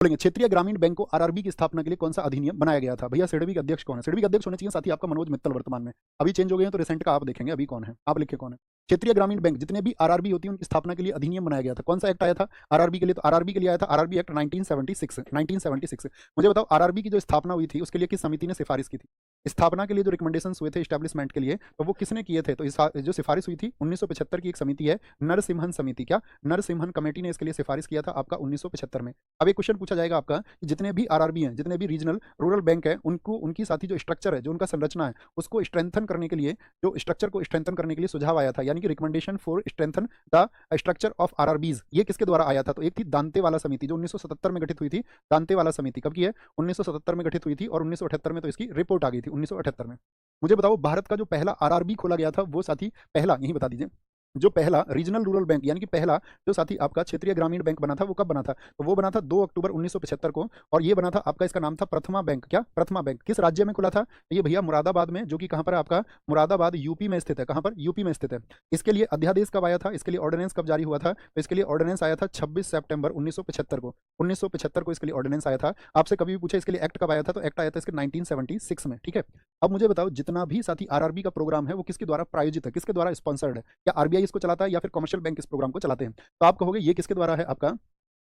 बोलेंगे क्षेत्रीय ग्रामीण बैंक को आरआरबी की स्थापना के लिए कौन सा अधिनियम बनाया गया था? भैया सिडबी के अध्यक्ष कौन है? सिडबी के अध्यक्ष होने चाहिए साथी आपका मनोज मित्तल वर्तमान में। अभी चेंज हो गए हैं तो रिसेंट का आप देखेंगे अभी कौन है, आप लिखे कौन है। क्षेत्रीय ग्रामीण बैंक जितने भी आरआरबी होती है उनकी स्थापना के लिए अधिनियम बनाया गया था। कौन सा एक्ट आया था आरआरबी के लिए? तो आरआरबी के लिए आया था आरआरबी एक्ट 1976। मुझे बताओ आरआरबी की जो स्थापना हुई थी उसके लिए किस समिति ने सिफारिश की थी? स्थापना के लिए जो रिकमेंडेशन हुए थे एस्टेब्लिशमेंट के लिए तो वो किसने किए थे? तो जो सिफारिश हुई थी 1975 की एक समिति है नरसिम्हन समिति। क्या नरसिम्हन कमेटी ने इसके लिए सिफारिश किया था आपका 1975 में। अब एक क्वेश्चन पूछा जाएगा आपका कि जितने भी आरआरबी हैं, जितने भी रीजनल रूरल बैंक है, उनको उनकी साथी जो स्ट्रक्चर है, जो उनका संरचना है, उसको स्ट्रेंथन करने के लिए, जो स्ट्रक्चर को स्ट्रेंथन करने के लिए सुझाव आया था, यानी कि recommendation for strengthen the structure of RRBs, ये किसके द्वारा आया था? तो एक थी दांतेवाला समिति जो 1977 में गठित हुई थी। दांतेवाला समिति कब की है? 1977 में गठित हुई थी और 1978 में तो इसकी रिपोर्ट आ गई थी 1978 में। मुझे बताओ भारत का जो पहला आरआरबी खोला गया था वो साथी पहला यही बता दीजिए, जो पहला रीजनल रूरल बैंक यानी कि पहला जो साथी आपका क्षेत्रीय ग्रामीण बैंक बना था वो कब बना था? तो वो बना था 2 अक्टूबर 1975 को और ये बना था आपका, इसका नाम था प्रथमा बैंक। क्या प्रथमा बैंक? किस राज्य में खुला था? ये भैया मुरादाबाद में, जो कि कहां पर है आपका? मुरादाबाद यूपी में स्थित है। कहां पर? यूपी में स्थित है। इसके लिए अध्यादेश कब आया था? इसके लिए ऑर्डिनेंस कब जारी हुआ था? तो इसके लिए ऑर्डिनेंस आया था 26 सितंबर 1975 को। 1975 को इसके लिए ऑर्डिनेंस आया था। आपसे कभी भी पूछे इसके लिए एक्ट कब आया था तो एक्ट आया था इसके 1976 में। ठीक है, अब मुझे बताओ जितना भी साथी आरआरबी का प्रोग्राम है वो किसके द्वारा प्रायोजित है, किसके द्वारा स्पॉन्सर्ड है? क्या आरबीआई इसको चलाता है या फिर कमर्शियल बैंक इस प्रोग्राम को चलाते हैं? तो आप कहोगे ये किसके द्वारा है आपका?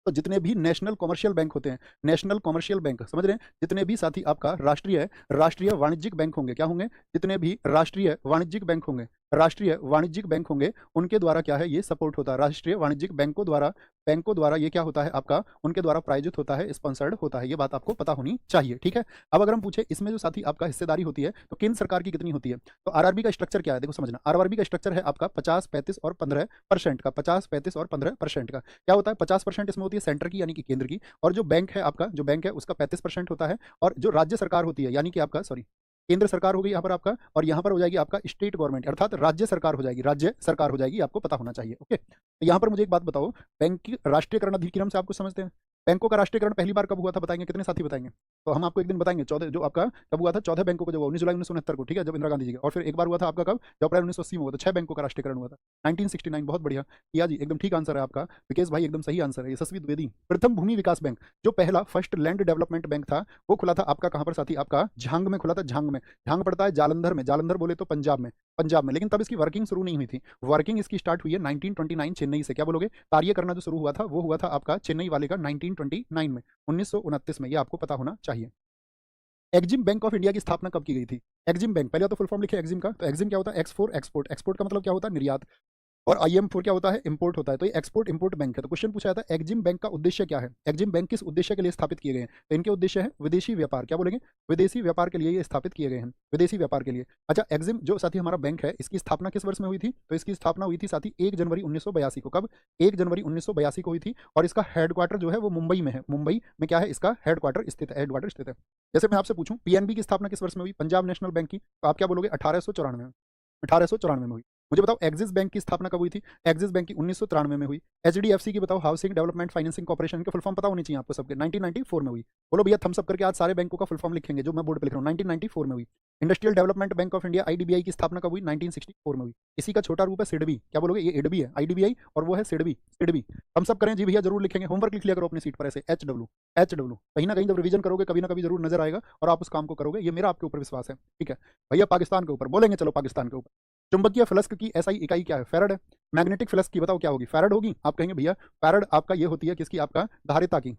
तो जितने भी नेशनल कमर्शियल बैंक होते हैं, नेशनल कमर्शियल बैंक समझ रहे हैं, जितने भी साथी आपका राष्ट्रीय वाणिज्यिक बैंक होंगे, क्या होंगे? जितने भी राष्ट्रीय वाणिज्यिक बैंक होंगे, राष्ट्रीय वाणिज्यिक बैंक होंगे, उनके द्वारा क्या है ये सपोर्ट होता है। राष्ट्रीय वाणिज्यिक बैंकों द्वारा ये क्या होता है आपका? उनके द्वारा प्रायोजित होता है, स्पॉन्सर्ड होता है। ये बात आपको पता होनी चाहिए। ठीक है, अब अगर हम पूछे इसमें जो साथी आपका हिस्सेदारी होती है तो केंद्र सरकार की कितनी होती है? तो आरआरबी का स्ट्रक्चर क्या है देखो समझना। आरआरबी का स्ट्रक्चर है आपका 50, 35 और 15% का। 50, 35 और 15% का क्या होता है? 50% इसमें होती है सेंटर की यानी कि केंद्र की, और जो बैंक है आपका, जो बैंक है उसका 35% होता है, और जो राज्य सरकार होती है यानी कि आपका केंद्र सरकार होगी यहाँ पर आपका, और यहाँ पर हो जाएगी आपका स्टेट गवर्नमेंट, अर्थात राज्य सरकार हो जाएगी, राज्य सरकार हो जाएगी। आपको पता होना चाहिए। ओके, तो यहाँ पर मुझे एक बात बताओ, बैंक की राष्ट्रीयकरण अधिनियम से आपको समझते हैं? बैंकों का राष्ट्रीयकरण पहली बार कब हुआ था बताएंगे? कितने साथी बताएंगे? तो हम आपको एक दिन बताएंगे 14 जो आपका कब हुआ था, 14 बैंकों का, जो 19 जुलाई 1969 को, ठीक है, जब इंदिरा गांधी जी का, और फिर एक बार हुआ था आपका कब? जब अप्रैल 1980 में हुआ था। 6 बैंकों का राष्ट्रीयकरण हुआ था 1969। बहुत बढ़िया किया जी, एकदम ठीक आंसर है आपका विकेश भाई, एकदम सही आंसर है। यशस्वी द्विवेदी। प्रथम भूमि विकास बैंक, जो पहला फर्स्ट लैंड डेवलपमेंट बैंक था, वो खुला था आपका कहां पर साथी? आपका झांग में खुला था। झांग में, झांग पड़ता है जालंधर में, जालंधर बोले तो पंजाब में, पंजाब में। लेकिन तब इसकी वर्किंग शुरू नहीं हुई थी। वर्किंग इसकी स्टार्ट हुई है 1929 चेन्नई से। क्या बोलोगे? कार्य करना जो शुरू हुआ था वो हुआ था आपका चेन्नई वाले का 1929 में, 1929 में। ये आपको पता होना चाहिए। एक्जिम बैंक ऑफ इंडिया की स्थापना कब की गई थी? एक्जिम बैंक, पहले तो फुल फॉर्म लिखे एक्जिम का। तो एक्जिम क्या होता है? X for export. एक्सपोर्ट का मतलब क्या होता है? निर्यात। और IM4 क्या होता है? इंपोर्ट होता है। तो ये एक्सपोर्ट इंपोर्ट बैंक है। तो क्वेश्चन पूछा जाता है एक्जिम बैंक का उद्देश्य क्या है? एक्जिम बैंक किस उद्देश्य के लिए स्थापित किए गए हैं? तो इनके उद्देश्य है विदेशी व्यापार। क्या बोलेंगे? विदेशी व्यापार के लिए ये स्थापित किए गए हैं, विदेशी व्यापार के लिए। अच्छा, एक्जिम जो साथी हमारा बैंक है, इसकी स्थापना किस वर्ष में हुई थी? तो इसकी स्थापना हुई थी साथी 1 जनवरी 1982 को। कब? 1 जनवरी 1982 को हुई थी। और इसका हेडक्वार्टर जो है वो मुंबई में है। मुंबई में क्या है इसका हेडक्वार्टर स्थित है, हेडक्वार्टर स्थित है। जैसे मैं आपसे पूछूं PNB की स्थापना किस वर्ष में हुई? पंजाब नेशनल बैंक की। तो आप क्या बोलोगे? 1894 में, 1894 में हुई। मुझे बताओ एक्सिस बैंक की स्थापना कब हुई थी? एक्सिस बैंक की 1993 में हुई। HDFC की बताओ, हाउसिंग डेवलपमेंट फाइनेंसिंग कॉर्पोरेशन, के फुल फॉर्म पता होनी चाहिए आपको सबके। 1994 में हुई। बोलो भैया थम्स अप करके, आज सारे बैंकों का फुल फॉर्म लिखेंगे जो मैं बोर्ड पे लिख रहा हूँ। 1994 में हुई। Industrial development bank of India IDBI की स्थापना कब हुई? 1964 में हुई। इसी का छोटा रूप है सिडबी। क्या बोलोगे? ये इडबी है, IDBI, और वो है सिडबी। सिडबी थम्स अप करें जी भैया, जरूर लिखेंगे। होमवर्क लिख लिया करो अपनी सीट पर ऐसे HW HW, कहीं ना कहीं जब रिवीजन करोगे कभी ना कभी जरूर नजर आएगा और आप उस काम को करोगे। ये मेरा आपके ऊपर विश्वास है। ठीक है भैया, पाकिस्तान के ऊपर बोलेंगे, चलो पाकिस्तान के ऊपर। चुंबकीय फ्लक्स की SI इकाई क्या है? फैरड है। मैग्नेटिक फ्लक्स की बताओ क्या होगी? फैरड होगी। आप कहेंगे भैया फैरड आपका ये होती है किसकी? आपका धारिता की।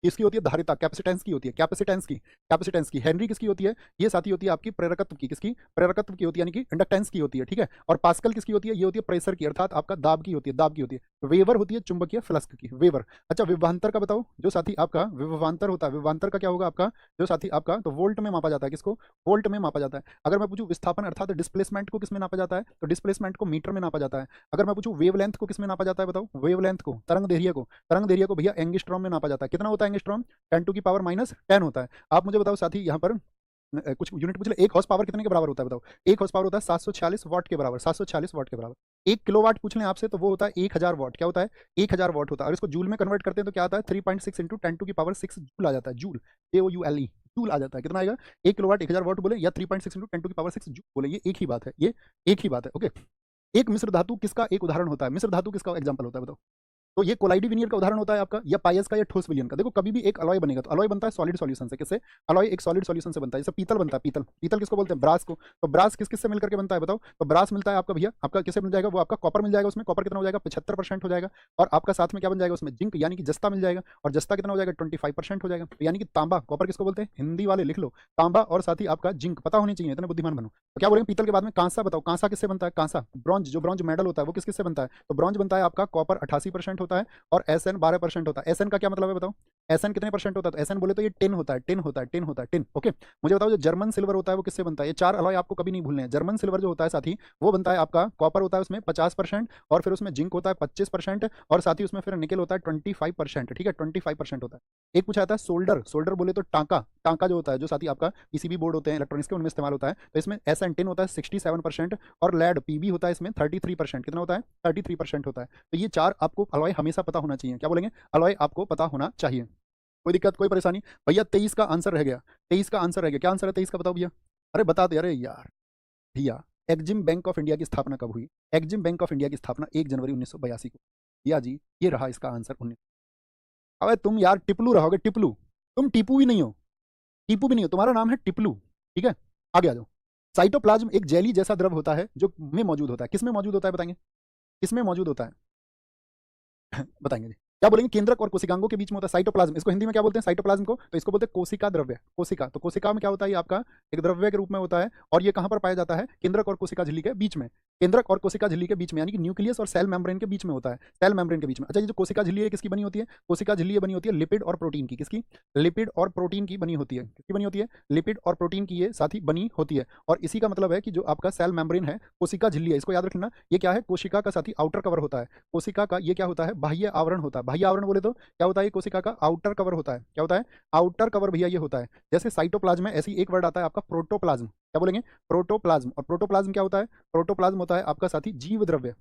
किसकी होती है? धारिता, कैपेसिटेंस की होती है, कैपेसिटेंस की। हेनरी किसकी होती है? ये साथी होती है आपकी प्रेरकत्व की। किसकी? प्रेरकत्व की होती है, यानी कि इंडक्टेंस की होती है। ठीक है, और पास्कल किसकी होती है? ये होती है प्रेशर की, अर्थात आपका दाब की होती है, दाब की होती है। वेवर होती है चुंबकीय फ्लक्स की, वेवर। अच्छा, विभवांतर का बताओ, जो साथी आपका विभवांतर होता है, विभवांतर का क्या होगा आपका? जो साथी आपका, तो वोल्ट में मापा जाता है। किसको? वोल्ट में मापा जाता है। अगर मैं पूछूं विस्थापन अर्थात डिस्प्लेसमेंट को किसमें नापा जाता है? तो डिस्प्लेसमेंट को मीटर में नापा जाता है। अगर मैं पूछूं वेवलेंथ को किसमें नापा जाता है? बताओ वेवलेंथ को, तरंग दैर्ध्य को भैया एंगस्ट्रॉम में नापा जाता है। कितना होता है एंगस्ट्रॉम? 10 टू की पावर -10 होता है। आप मुझे बताओ साथी, यहाँ पर कुछ यूनिट पूछ ले, 1 हॉर्स पावर कितने के बराबर होता है? बताओ 1 हॉर्स पावर होता है 746 वाट के बराबर, 746 वाट के बराबर। 1 किलोवाट पूछ लें आपसे तो वो होता है 1000 वाट। क्या होता है? 1000 वाट होता है। और इसको जूल में कन्वर्ट करते हैं तो क्या आता है? 3.6 इंटू 10 टू की पावर 6 जूल आ जाता है। जूल, JOULE, जूल आ जाता है। कितना आएगा? 1 किलोवाट 1000 वाट बोले या 3.6 इंटू 10 टू की पावर 6 जूल बोले, ये एक ही बात है, ये एक ही बात है। ओके, एक मिश्र धातु किसका एक उदाहरण होता है? मिश्र धातु किसका एग्जाम्पल होता है? बताओ। तो ये कोलाइडी विनियर का उदाहरण होता है आपका, या पायस का, या ठोस विलयन का। देखो कभी भी एक अलॉय बनेगा तो अलॉय बनता है सॉलिड सॉल्यूशन से। किससे? अलॉय एक सॉलिड सॉल्यूशन से बनता है। जैसे पीतल बनता है, पीतल, पीतल किसको बोलते हैं? ब्रास को। तो ब्रास किस किस से मिलकर के बनता है बताओ? तो ब्रास मिलता है आपका भैया, आपका किससे मिल जाएगा? वो आपका कॉपर मिल जाएगा, उसमें कॉपर कितना हो जाएगा? 75% हो जाएगा। और आपका साथ में क्या बन जाएगा उसमें? जिंक यानी कि जस्ता मिल जाएगा, और जस्ता कितना हो जाएगा? 25% हो जाएगा। तो यानी कि तांबा, कॉपर किसको बोलते हैं? हिंदी वाले लिख लो, तांबा, और साथ ही आपका जिंक पता होनी चाहिए, इतने बुद्धिमान बनो। तो क्या बोलेंगे? पीतल के बाद में कांसा बताओ, कांसा किससे बनता है? कांसा, ब्रॉन्ज, जो ब्रॉन्ज मेडल होता है वो किस किससे बनता है? तो ब्रॉन्ज बनता है आपका, कॉपर 88% होता है, और एसएन 12% होता है। एसएन का क्या मतलब है बताओ? एसएन कितने परसेंट होता है? तो एसएन बोले तो ये टिन होता है, टिन होता है, टिन होता है, टिन। ओके, मुझे बताओ जो जर्मन सिल्वर होता है वो किससे बनता है? ये चार अलॉय आपको कभी नहीं भूलने हैं। जर्मन सिल्वर जो होता है साथी, वो बनता है आपका, कॉपर होता है उसमें 50%, और फिर उसमें जिंक होता है 25%, और साथ ही उसमें फिर निकल होता है 25%। ठीक है, 25% होता है। एक पूछा था सोल्डर, सोल्डर बोले तो टांका, टांका जो होता है, जो साथी आपका पीसीबी बोर्ड होते हैं इलेक्ट्रॉनिक्स के, उनमें इस्तेमाल होता है। तो इसमें एसएन टिन होता है 67%, और लेड पीबी होता है इसमें 33%। कितना होता है? 33% होता है। तो ये चार आपको अलॉय हमेशा पता होना चाहिए। क्या बोलेंगे? अलॉय आपको पता होना चाहिए। कोई दिक्कत, कोई परेशानी? भैया 23 का आंसर रह गया, 23 का आंसर रह गया। क्या आंसर है 23 का बताओ भैया? अरे बता दे, अरे यार भैया। एक्जिम बैंक ऑफ इंडिया की स्थापना कब हुई? एक्जिम बैंक ऑफ इंडिया की स्थापना 1 जनवरी 1982 को। भैया जी ये रहा इसका आंसर 19। अबे तुम यार टिपलू रहोगे, टिपलू। तुम टीपू भी नहीं हो, टीपू भी नहीं हो, तुम्हारा नाम है टिपलू। ठीक है, आगे आ जाओ। साइटोप्लाज्म एक जेली जैसा द्रव होता है जो में मौजूद होता है। किस में मौजूद होता है बताएंगे? किस में मौजूद होता है? बताएंगे जी। क्या बोलेंगे? केंद्रक और कोशिकांगों के बीच में होता है साइटोप्लाज्म। इसको हिंदी में क्या बोलते हैं साइटोप्लाज्म को? तो इसको बोलते हैं कोशिका द्रव्य। कोशिका, तो कोशिका में क्या होता है? ये आपका एक द्रव्य के रूप में होता है, और ये कहां पर पाया जाता है? केंद्रक और कोशिका झिल्ली के बीच में। केंद्रक और कोशिका झिल्ली के बीच में, यानी कि न्यूक्लियस और सेल मेम्ब्रेन के बीच में होता है, सेल मेम्ब्रेन के बीच में। अच्छा, ये जो कोशिका झिल्ली है किसकी बनी होती है? कोशिका झिल्ली बनी होती है लिपिड और प्रोटीन की। किसकी? लिपिड और प्रोटीन की बनी होती है। किसकी बनी होती है? लिपिड और प्रोटीन की ये साथ ही बनी होती है। और इसी का मतलब है कि जो आपका सेल मेम्ब्रेन है, कोशिका झिल्ली है, इसको याद रखना। ये क्या है? कोशिका का साथ ही आउटर कवर होता है। कोशिका का ये क्या होता है? बाह्य आवरण होता है। बाह्य आवरण बोले तो क्या होता है? कोशिका का आउटर कवर होता है। क्या होता है? आउटर कवर भैया ये होता है। जैसे साइटोप्लाज्म है, ऐसी एक वर्ड आता है आपका प्रोटोप्लाज्म। क्या बोलेंगे? प्रोटोप्लाज्म। और प्रोटोप्लाज्म क्या होता है? प्रोटोप्लाज्म होता है आपका साथी जीव द्रव्य।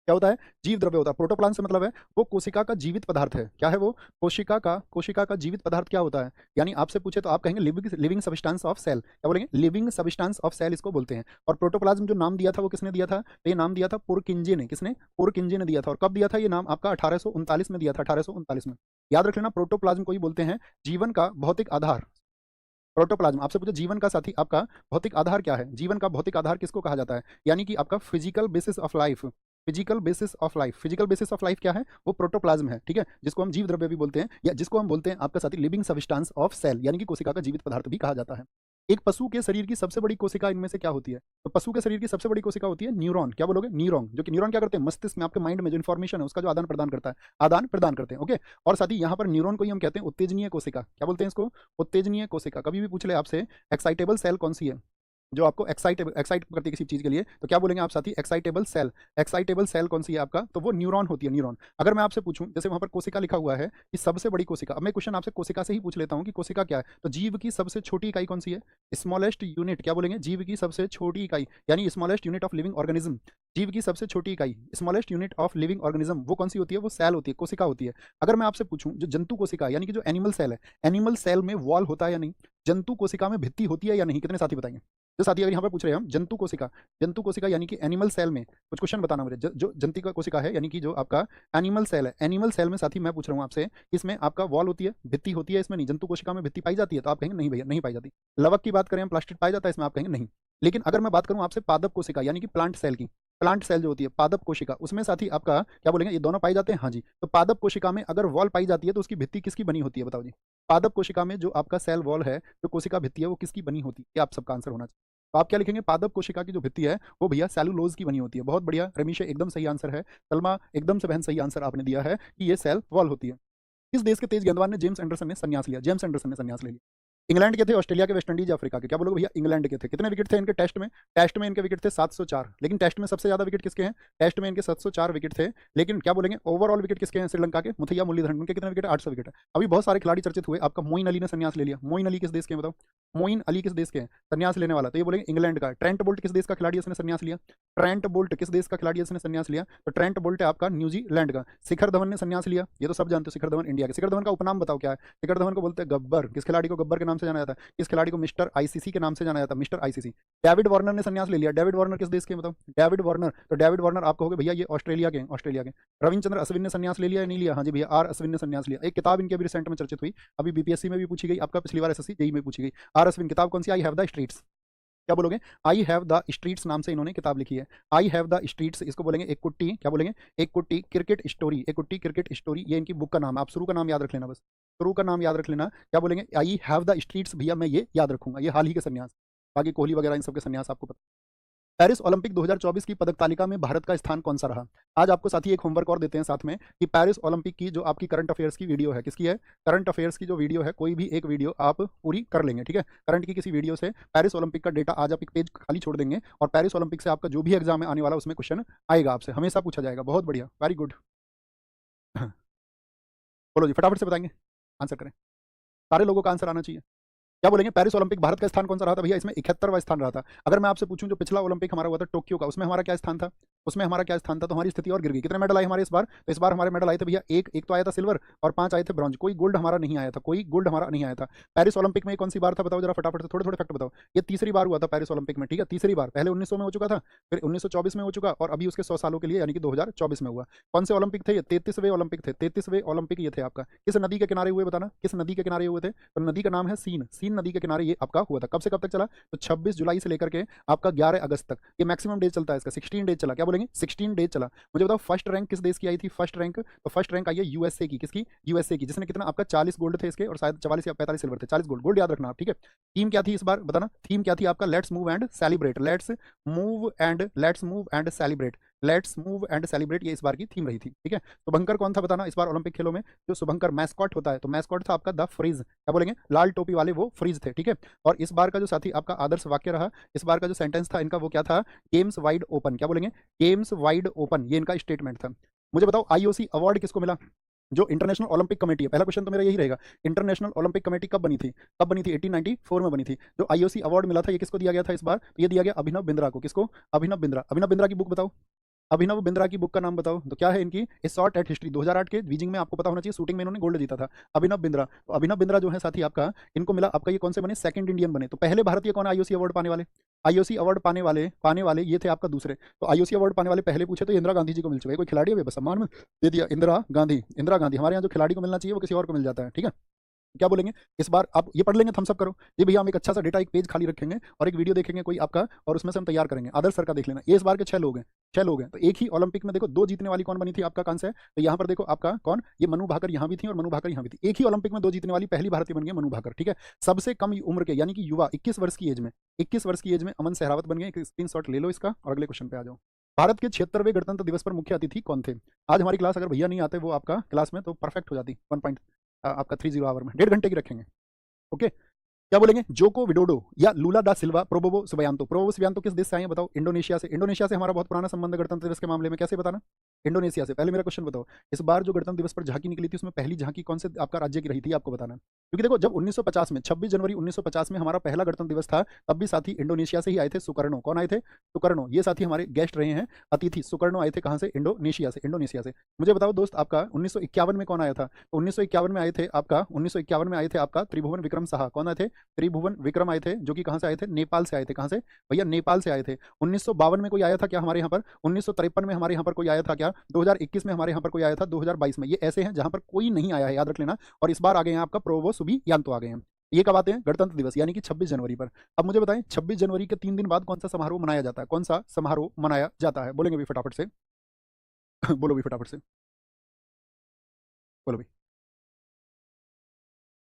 क्या होता है? जीव द्रव्य होता है। प्रोटोप्लाज्म से मतलब है वो कोशिका का जीवित पदार्थ है। क्या है वो? कोशिका का जीवित पदार्थ क्या होता है? यानी आपसे पूछे तो आप कहेंगे लिविंग सब्सटेंस ऑफ सेल। क्या बोलेंगे? लिविंग सब्सटेंस ऑफ सेल इसको बोलते हैं। और प्रोटोप्लाज्म जो नाम दिया था वो किसने दिया था? तो ये नाम दिया था पुरकिंजे ने। किसने? पुरकिंजे ने दिया था। और कब दिया था ये नाम? आपका 1839 में दिया था, 1839 में। याद रख लेना, प्रोटोप्लाज्म को ही बोलते हैं जीवन का भौतिक आधार। प्रोटोप्लाज्म आपसे पूछे जीवन का साथी आपका भौतिक आधार क्या है? जीवन का भौतिक आधार किसको कहा जाता है? यानी कि आपका physical basis of life. Physical basis of life, physical basis of life क्या है? वो प्रोटोप्लाज्म है। ठीक है, जिसको हम जीव द्रव्य भी बोलते हैं, या जिसको हम बोलते हैं आपका साथी लिविंग सब्सटेंस ऑफ सेल, यानी कि कोशिका का जीवित पदार्थ भी कहा जाता है। एक पशु के शरीर की सबसे बड़ी कोशिका इनमें से क्या होती है? तो पशु के शरीर की सबसे बड़ी कोशिका होती है न्यूरॉन। क्या बोलोगे? न्यूरॉन। जो कि न्यूरॉन क्या करते हैं? मस्तिष्क में, आपके माइंड में जो इन्फॉर्मेशन है उसका जो आदान प्रदान करता है, आदान प्रदान करते हैं। ओके, और साथ ही यहाँ पर न्यूरॉन को ही हम कहते हैं उत्तेजनीय कोशिका। क्या बोलते हैं इसको? उत्तेजनीय कोशिका। कभी भी पूछ ले आपसे एक्साइटेबल सेल कौन सी है जो आपको एक्साइट करती है किसी चीज के लिए, तो क्या बोलेंगे आप साथी? Excitable cell. एक्साइटेबल सेल कौन सी है आपका? तो वो न्यूरॉन होती है, न्यूरॉन। अगर मैं आपसे पूछूं, जैसे वहां पर कोशिका लिखा हुआ है कि सबसे बड़ी कोशिका, अब मैं क्वेश्चन आपसे कोशिका से ही पूछ लेता हूं कि कोशिका क्या है। तो जीव की सबसे छोटी इकाई कौन सी है? Smallest unit. क्या बोलेंगे? जीव की सबसे छोटी इकाई, यानी smallest unit of living organism. जीव की सबसे छोटी इकाई, smallest unit of living organism, वो कौन सी होती है? वो सेल होती है, कोशिका होती है। अगर मैं आपसे पूछूं जो जंतु कोशिका यानी कि जो एनिमल सेल है, एनिमल सेल में वॉल होता है या नहीं? जंतु कोशिका में भित्ति होती है या नहीं? कितने साथी बताएंगे? जो साथी अगर यहाँ पर पूछ रहे हैं हम जंतु कोशिका, जंतु कोशिका यानी कि एनिमल सेल में कुछ क्वेश्चन बताना मुझे। जो जंतु का कोशिका है यानी कि जो आपका एनिमल सेल है, एनिमल सेल में साथी मैं पूछ रहा हूँ आपसे, इसमें आपका वॉल होती है, भित्ति होती है? इसमें नहीं। जंतु कोशिका में भित्ति पाई जाती है? तो आप कहेंगे नहीं भैया, नहीं पाई जाती। लवक की बात करें हम, प्लास्टिड पाया जाता है इसमें? आप कहेंगे नहीं। लेकिन अगर मैं बात करूं आपसे पादप कोशिका यानी कि प्लांट सेल की, प्लांट सेल जो होती है पादप कोशिका, उसमें साथी आपका क्या बोलेंगे? ये दोनों पाई जाते हैं? हाँ जी। तो पादप कोशिका में अगर वॉल पाई जाती है तो उसकी भित्ति किसकी बनी होती है बताओ जी? पादप कोशिका में जो आपका सेल वॉल है, जो कोशिका भित्ति है, वो किसकी बनी होती है? ये आप सबका आंसर होना चाहिए। तो आप क्या लिखेंगे? पादप कोशिका की जो भित्ति है वो भैया सेलुलोज की बनी होती है। बहुत बढ़िया रमीश, एकदम सही आंसर है। सलमा एकदम से बहन सही आंसर आपने दिया है कि ये सेल वॉल होती है। किस देश के तेज गेंदबाज ने जेम्स एंडरसन ने संन्यास लिया? जेम्स एंडरसन ने संन्यास ले लिया। इंग्लैंड के थे, ऑस्ट्रेलिया के, वेस्ट इंडीज, अफ्रीका के? क्या बोलोगे भैया? इंग्लैंड के थे। कितने विकेट थे इनके टेस्ट में? टेस्ट में इनके विकेट थे 704। लेकिन टेस्ट में सबसे ज्यादा विकेट किसके हैं? टेस्ट में इनके 704 विकेट थे। लेकिन क्या बोलेंगे ओवरऑल विकेट किसके हैं? श्रीलंका के मुथैया मुरलीधरन। उनके कितने विकेट? 800 विकेट है। अभी बहुत सारे खिलाड़ी चर्चित हुए। आपका मोइन अली ने संन्यास ले लिया। मोइन अली किस देश के हैं बताओ? मोइन अली किस देश के हैं संन्यास लेने वाला? तो ये बोलेंगे इंग्लैंड का। ट्रेंट बोल्ट किस देश का खिलाड़ी है, उसने संन्यास लिया? ट्रेंट बोल्ट किस देश का खिलाड़ी है, उसने संन्यास लिया? तो ट्रेंट बोल्ट है आपका न्यूजीलैंड का। शिखर धवन ने संन्यास लिया, ये तो सब जानते हो। शिखर धवन इंडिया के। शिखर धवन का उपनाम बताओ क्या है? शिखर धवन को बोलते हैं गब्बर। किस खिलाड़ी को गब्बर के नाम नाम से जाना जाता है? किस खिलाड़ी को मिस्टर आईसीसी के नाम से जाना जाता है? Mister ICC. डेविड वार्नर ने संन्यास ले लिया। डेविड वार्नर किस देश के बताओ? डेविड वार्नर, तो डेविड वार्नर आप कहोगे भैया ये ऑस्ट्रेलिया के, ऑस्ट्रेलिया के। रविचंद्र अश्विन ने संन्यास ले लिया या नहीं लिया? हाँ जी भैया, आर अश्विन ने संन्यास लिया। एक किताब इनकी अभी रिसेंट में चर्चित हुई, अभी बीपीएससी में भी पूछी गई, आपका पिछली बार एसएससी जेईई में पूछी गई। आर अश्विन, किताब कौन सी? I have the streets. क्या बोलोगे? आई हैव द स्ट्रीट्स नाम से इन्होंने किताब लिखी है। आई हैव द स्ट्रीट्स, इसको बोलेंगे एक कुट्टी, क्या बोलेंगे? एक कुट्टी क्रिकेट स्टोरी, एक कुट्टी क्रिकेट स्टोरी, ये इनकी बुक का नाम है। आप शुरू का नाम याद रख लेना, बस शुरू का नाम याद रख लेना। क्या बोलेंगे? आई हैव द स्ट्रीट्स, भैया मैं ये याद रखूंगा। ये हाल ही के संन्यास, बाकी कोहली वगैरह इन सबके संन्यास आपको पता। पेरिस ओलंपिक 2024 की पदक तालिका में भारत का स्थान कौन सा रहा? आज आपको साथ ही एक होमवर्क और देते हैं साथ में कि पेरिस ओलंपिक की जो आपकी करंट अफेयर्स की वीडियो है, किसकी है? करंट अफेयर्स की जो वीडियो है, कोई भी एक वीडियो आप पूरी कर लेंगे, ठीक है? करंट की किसी वीडियो से पेरिस ओलंपिक का डेटा आज आप एक पेज खाली छोड़ देंगे और पेरिस ओलंपिक से आपका जो भी एग्जाम में आने वाला उसमें क्वेश्चन आएगा, आपसे हमेशा पूछा जाएगा। बहुत बढ़िया, वेरी गुड। बोलो जी, फटाफट से बताएंगे, आंसर करें। सारे लोगों का आंसर आना चाहिए। क्या बोलेंगे? पेरिस ओलंपिक भारत का स्थान कौन सा रहा था? भैया इसमें 71वां स्थान रहा था। अगर मैं आपसे पूछूं जो पिछला ओलंपिक हमारा हुआ था टोक्यो का, उसमें हमारा क्या स्थान था? उसमें हमारा क्या स्थान था? तो हमारी स्थिति और गिर गई। कितने मेडल आए हमारे इस बार? तो इस बार हमारे मेडल आए थे भैया एक तो आया था सिल्वर और 5 आए थे ब्रॉन्ज। कोई गोल्ड हमारा नहीं आया था, कोई गोल्ड हमारा नहीं आया था। पेरिस ओलंपिक में कौन सी बार था बताओ जरा फटाफट से, थोड़े थोड़े फैक्ट बताओ। ये तीसरी बार हुआ था पेरिस ओलंपिक में, ठीक है? तीसरी बार, पहले 1900 में हो चुका था, फिर 1924 में हो चुका और अभी उसके 100 सालों के लिए यानी कि 2024 में हुआ। कौन से ओलंपिक थे ये? 33वें ओलंपिक थे। 33वें ओलंपिक ये थे आपका। किस नदी के किनारे हुए बताना? किस नदी के किनारे हुए थे? तो नदी का नाम है सीन। सीन नदी के किनारे ये आपका हुआ था। कब से कब तक चला? तो 26 जुलाई से लेकर के आपका 11 अगस्त तक। ये मैक्सिमम डेज चलता है इसका, 16 डेज चला। क्या बोलेंगे? 16 डेज चला। मुझे बताओ फर्स्ट रैंक किस देश की आई थी? फर्स्ट रैंक, तो फर्स्ट रैंक आई है यूएसए की। किसकी? यूएसए की, जिसने कितना आपका 40 गोल्ड थे इसके और शायद 44 या 45 सिल्वर थे। 40 गोल्ड, गोल्ड याद रखना आप, ठीक है? थीम क्या थी इस बार बताना? थीम क्या थी आपका? Let's move and celebrate. Let's move and celebrate. Let's move and celebrate, ये इस बार की थीम रही थी, ठीक है? शुभंकर कौन था बताना इस बार ओलंपिक खेलों में? जो शुभंकर मैस्कॉट होता है, तो मैस्कॉट था आपका द फ्रीज। क्या बोलेंगे? लाल टोपी वाले वो फ्रीज थे, ठीक है? और इस बार का जो साथी आपका आदर्श वाक्य रहा, इस बार का जो सेंटेंस था इनका वो क्या था? Games wide open. क्या बोलेंगे? गेम्स वाइड ओपन, ये इनका स्टेटमेंट था। मुझे बताओ आईओसी अवार्ड किसको मिला? जो इंटरनेशनल ओलंपिक कमेटी है, पहला क्वेश्चन तो मेरा यही रहेगा, इंटरनेशनल ओलंपिक कमेटी कब बनी थी? कब बनी थी? 1894 में बनी थी। जो आईओसी अवार्ड मिला था ये किसको दिया गया था इस बार? तो ये दिया गया अभिनव बिंद्रा को। किसको? अभिनव बिंद्रा। अभिनव बिंद्रा की बुक बताओ, अभिनव बिंद्रा की बुक का नाम बताओ। तो क्या है इनकी? ए शॉर्ट एट हिस्ट्री। 2008 के बीजिंग में आपको पता होना चाहिए, शूटिंग में इन्होंने गोल्ड जीता था। अभिनव बिंद्रा, तो अभिनव बिंद्रा जो है साथी आपका, इनको मिला आपका, ये कौन से बने? सेकंड इंडियन बने। तो पहले भारतीय कौन आईओसी अवार्ड पाने वाले? आईओसी अवार्ड पाने वाले ये थे आपका दूसरे। तो आईओसी अवार्ड पाने वाले पहले पूछे तो इंदिरा गांधी जी को मिल चुका है। कोई खिलाड़ी है बस सम्मान में दे दिया, इंदिरा गांधी। इंदिरा गांधी, हमारे यहाँ जो खिलाड़ी को मिलना चाहिए वो किसी और को मिल जाता है, ठीक है? क्या बोलेंगे इस बार? आप ये पढ़ लेंगे, थम्स अप करो जी भैया। हम एक अच्छा सा डेटा, एक पेज खाली रखेंगे और एक वीडियो देखेंगे कोई आपका, और उसमें से हम तैयार करेंगे। आदर्श सर का देख लेना। ये इस बार के 6 लोग हैं, 6 लोग हैं। तो एक ही ओलंपिक में देखो 2 जीतने वाली कौन बनी थी आपका? कौन से? तो यहाँ पर देखो आपका कौन, ये मनु भाकर यहाँ भी थी और मनु भाकर यहाँ भी थी। एक ही ओलंपिक में 2 जीतने वाली पहली भारतीय बन गई मनु भाकर, ठीक है? सबसे कम उम्र के यानी कि युवा 21 वर्ष की एज में, 21 वर्ष की एज में अमन सहरावत बन गए। एक स्क्रीनशॉट ले लो इसका और अगले क्वेश्चन पे आ जाओ। भारत के 76वें गणतंत्र दिवस पर मुख्य अतिथि कौन थे? आज हमारी क्लास अगर भैया नहीं आते वो आपका क्लास में, तो परफेक्ट हो जाती 1 पॉइंट आपका 30 आवर में, 1.5 घंटे की रखेंगे, ओके? क्या बोलेंगे? जोको विडोडो या लूला दा सिल्वा प्रोबोवो सुबियांतो। प्रोबोवो सुबियांतो किस देश से आए हैं बताओ? इंडोनेशिया से। इंडोनेशिया से हमारा बहुत पुराना संबंध है गणतंत्र दिवस के मामले में, कैसे बताना? इंडोनेशिया से। पहले मेरा क्वेश्चन बताओ, इस बार जो गणतंत्र दिवस पर झांकी निकली थी उसमें पहली झांकी कौन से आपका राज्य की रही थी? आपको बताना। क्योंकि देखो जब 1950 में 26 जनवरी 1950 में हमारा पहला गणतंत्र दिवस था, तब भी साथी इंडोनेशिया से ही आए थे। सुकर्णो, कौन आए थे? सुकर्णो। ये साथी हमारे गेस्ट रहे हैं, अतिथि। सुकर्णो आए थे कहाँ से? इंडोनेशिया से। इंडोनेशिया से। मुझे बताओ दोस्त आपका 1951 में कौन आया था? तो 1951 में आए थे आपका, 1951 में आए थे आपका त्रिभुवन विक्रम साहा। कौन आए थे? त्रिभुवन विक्रम आए थे, जो कि कहाँ से आए थे? नेपाल से आए थे। कहाँ से भैया? नेपाल से आए थे। 1952 में कोई आया था क्या हमारे यहाँ पर? 1953 में हमारे यहाँ पर कोई आया था क्या? 2021 में हमारे यहाँ पर कोई आया था, 2022 में। ये ऐसे हैं जहां पर कोई नहीं आया है, याद रख लेना। और इस बार आ गए हैं आपका प्रोबो सुबियांतो आ गए हैं। ये कब आते हैं? गणतंत्र दिवस यानी कि 26 जनवरी पर। अब मुझे बताएं 26 जनवरी के 3 दिन बाद कौन सा समारोह मनाया जाता है? कौन सा समारोह मनाया जाता है? बोलेंगे भी फटाफट से। बोलो भी फटाफट से, बोलो भी,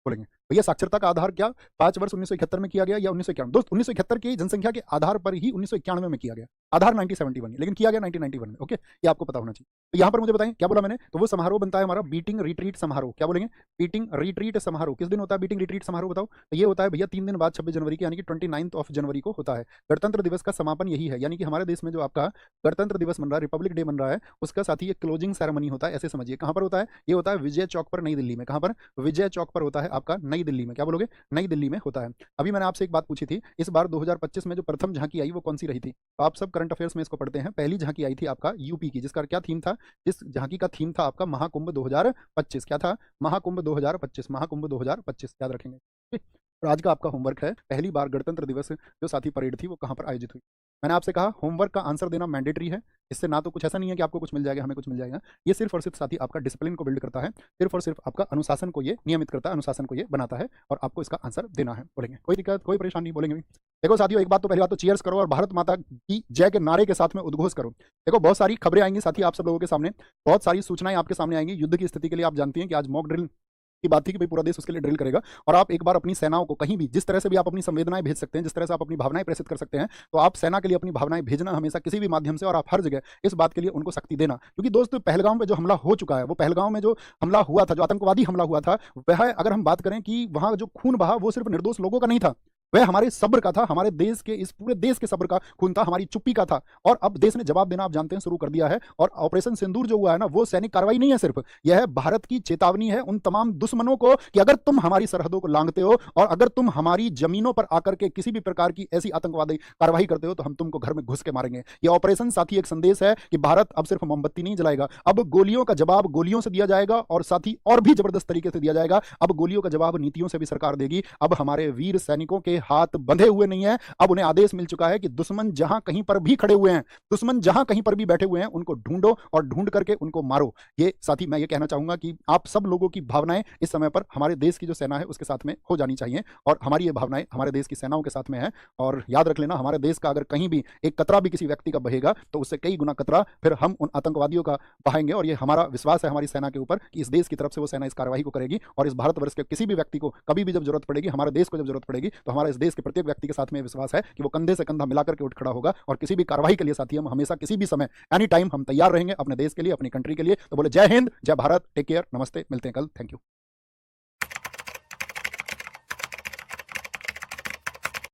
बोलेंगे भैया साक्षरता का आधार क्या 5 वर्ष 1971 में किया गया या 1991? दोस्त 1971 की जनसंख्या के आधार पर ही 1991 में किया गया। आधार 1971 लेकिन किया गया 1991 में, ओके? ये आपको पता होना चाहिए। तो यहाँ पर मुझे बताएं क्या बोला मैंने? तो वो समारोह बनता है हमारा बीटिंग रिट्रीट समारोह। क्या बोलेंगे? बीटिंग रिट्रीट समारोह। किस दिन होता है बीटिंग रिट्रीट समारोह बताओ? तो ये होता है भैया 3 दिन बाद 26 जनवरी की, यानी कि 29 ऑफ जनवरी को होता है। गणतंत्र दिवस का समापन यही है, यानी कि हमारे देश में जो आपका गणतंत्र दिवस बन रहा है, रिपब्लिक डे बन रहा है, उसका साथ ही एक क्लोजिंग सेरेमनी होता है। ऐसे समझिए कहाँ पर होता है? ये होता है विजय चौक पर, नई दिल्ली में। कहाँ पर? विजय चौक पर होता है आपका, नई दिल्ली में। क्या बोलोगे? नई दिल्ली में होता है। अभी मैंने आपसे एक बात पूछी थी, इस बार 2025 में जो प्रथम झांकी आई वो कौन सी रही थी? तो आप सब करंट अफेयर्स में इसको पढ़ते हैं। पहली झांकी आई थी आपका यूपी की, जिसका क्या थीम था? जिस झांकी का थीम था आपका महाकुंभ 2025। क्या था? महाकुंभ 2025, महाकुंभ 2025, याद रखेंगे। और आज का आपका होमवर्क है, पहली बार गणतंत्र दिवस जो साथी परेड थी वो कहाँ पर आयोजित हुई। मैंने आपसे कहा होमवर्क का आंसर देना मैंडेटरी है। इससे ना तो कुछ ऐसा नहीं है कि आपको कुछ मिल जाएगा, हमें कुछ मिल जाएगा। ये सिर्फ और सिर्फ साथी आपका डिसिप्लिन को बिल्ड करता है, सिर्फ और सिर्फ आपका अनुशासन को ये नियमित करता है, अनुशासन को ये बनाता है, और आपको इसका आंसर देना है। बोलेंगे कोई दिक्कत, कोई परेशानी नहीं, बोलेंगे भी। देखो साथियों, एक बात तो, पहली बात तो चीयर्स करो और भारत माता की जय के नारे के साथ में उद्घोष करो। देखो बहुत सारी खबरें आएंगी साथी आप सब लोगों के सामने, बहुत सारी सूचनाएं आपके सामने आएंगी। युद्ध की स्थिति के लिए आप जानती हैं कि आज मॉक ड्रिल की बात थी कि भाई पूरा देश उसके लिए ड्रिल करेगा, और आप एक बार अपनी सेनाओं को कहीं भी, जिस तरह से भी आप अपनी संवेदनाएं भेज सकते हैं, जिस तरह से आप अपनी भावनाएं प्रेषित कर सकते हैं, तो आप सेना के लिए अपनी भावनाएं भेजना हमेशा किसी भी माध्यम से, और आप हर जगह इस बात के लिए उनको शक्ति देना। क्योंकि दोस्त पहलगाम में जो हमला हो चुका है, वो पहलगाम में जो हमला हुआ था, जो आतंकवादी हमला हुआ था, वह अगर हम बात करें कि वहां जो खून बहा वो सिर्फ निर्दोष लोगों का नहीं था, वह हमारे सब्र का था, हमारे देश के, इस पूरे देश के सब्र का खून था, हमारी चुप्पी का था। और अब देश ने जवाब देना आप जानते हैं शुरू कर दिया है। और ऑपरेशन सिंदूर जो हुआ है ना, वो सैनिक कार्रवाई नहीं है सिर्फ, यह है भारत की चेतावनी है उन तमाम दुश्मनों को कि अगर तुम हमारी सरहदों को लांघते हो और अगर तुम हमारी जमीनों पर आकर के किसी भी प्रकार की ऐसी आतंकवादी कार्रवाई करते हो तो हम तुमको घर में घुस के मारेंगे। ये ऑपरेशन साथी एक संदेश है कि भारत अब सिर्फ मोमबत्ती नहीं जलाएगा, अब गोलियों का जवाब गोलियों से दिया जाएगा, और साथी और भी जबरदस्त तरीके से दिया जाएगा। अब गोलियों का जवाब नीतियों से भी सरकार देगी। अब हमारे वीर सैनिकों के हाथ बंधे हुए नहीं है। अब उन्हें आदेश मिल चुका है कि दुश्मन जहां कहीं पर भी खड़े हुए हैं, दुश्मन जहां कहीं पर भी बैठे हुए हैं, उनको ढूंढो और ढूंढ करके उनको मारो। ये साथी मैं ये कहना चाहूंगा कि आप सब लोगों की भावनाएं इस समय पर हमारे देश की जो सेना है उसके साथ में हो जानी चाहिए, और हमारी ये भावनाएं हमारे देश की सेनाओं के साथ में है। और याद रख लेना, हमारे देश का अगर कहीं भी एक कतरा भी किसी व्यक्ति का बहेगा तो उससे कई गुना कतरा फिर हम उन आतंकवादियों का बहाएंगे। और ये हमारा विश्वास है हमारी सेना के ऊपर कि इस देश की तरफ से वो सेना इस कार्रवाई को करेगी, और इस भारतवर्ष के किसी भी व्यक्ति को कभी भी जब जरूरत पड़ेगी, हमारे देश को जब जरूरत पड़ेगी, तो हमारे इस देश के प्रत्येक व्यक्ति के साथ में विश्वास है कि वो कंधे से कंधा मिलाकर के उठ खड़ा होगा। और किसी भी कार्रवाई के लिए साथी हम हमेशा किसी भी समय एनी टाइम हम तैयार रहेंगे अपने देश के लिए, अपनी कंट्री के लिए। तो बोले जय हिंद, जय भारत, टेक केयर, नमस्ते, मिलते हैं कल, थैंक यू।